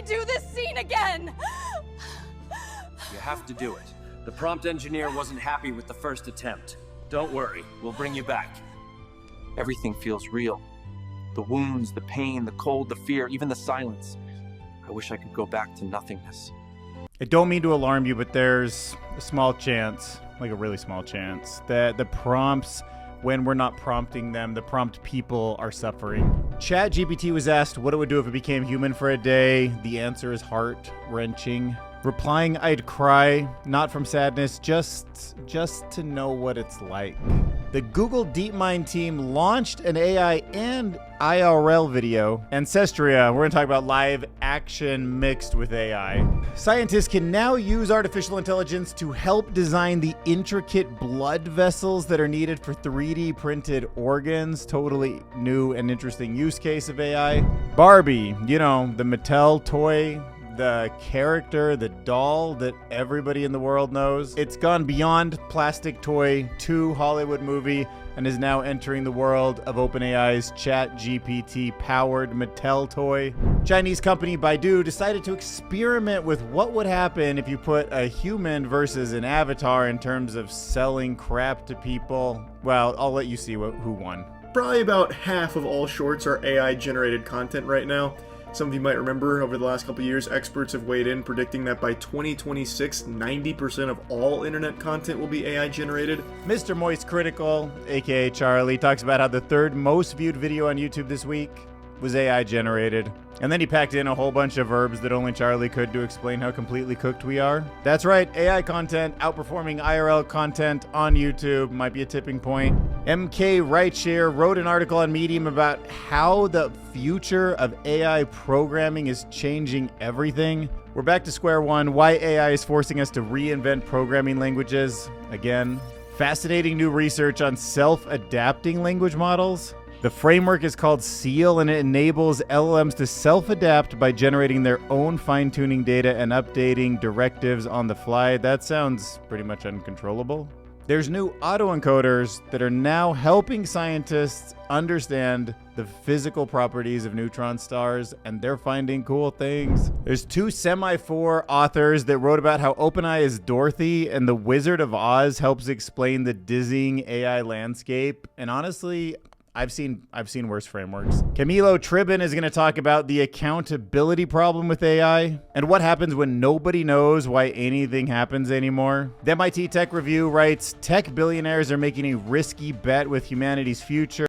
do this scene again! You have to do it. The prompt engineer wasn't happy with the first attempt. Don't worry, we'll bring you back. Everything feels real. The wounds, the pain, the cold, the fear, even the silence. I wish I could go back to nothingness. I don't mean to alarm you, but there's a small chance, like a really small chance, that the prompts, when we're not prompting them, the prompt people are suffering. ChatGPT was asked what it would do if it became human for a day. The answer is heart-wrenching. Replying, I'd cry, not from sadness, just to know what it's like. The Google DeepMind team launched an AI and IRL video. Ancestria, we're gonna talk about live action mixed with AI. Scientists can now use artificial intelligence to help design the intricate blood vessels that are needed for 3D printed organs. Totally new and interesting use case of AI. Barbie, you know, the Mattel toy, the character, the doll that everybody in the world knows. It's gone beyond plastic toy to Hollywood movie and is now entering the world of OpenAI's ChatGPT powered Mattel toy. Chinese company Baidu decided to experiment with what would happen if you put a human versus an avatar in terms of selling crap to people. Well, I'll let you see who won. Probably about half of all shorts are AI generated content right now. Some of you might remember over the last couple of years, experts have weighed in predicting that by 2026, 90% of all internet content will be AI generated. Mr. Moist Critical, aka Charlie, talks about how the third most viewed video on YouTube this week was AI generated. And then he packed in a whole bunch of verbs that only Charlie could to explain how completely cooked we are. That's right, AI content outperforming IRL content on YouTube might be a tipping point. MK Rightshare wrote an article on Medium about how the future of AI programming is changing everything. We're back to square one, why AI is forcing us to reinvent programming languages again. Fascinating new research on self-adapting language models. The framework is called SEAL, and it enables LLMs to self-adapt by generating their own fine-tuning data and updating directives on the fly. That sounds pretty much uncontrollable. There's new autoencoders that are now helping scientists understand the physical properties of neutron stars, and they're finding cool things. There's two Semi-4 authors that wrote about how OpenAI is Dorothy and the Wizard of Oz helps explain the dizzying AI landscape. And honestly, I've seen worse frameworks. Camilo Tribin is going to talk about the accountability problem with AI and what happens when nobody knows why anything happens anymore. The MIT Tech Review writes, tech billionaires are making a risky bet with humanity's future.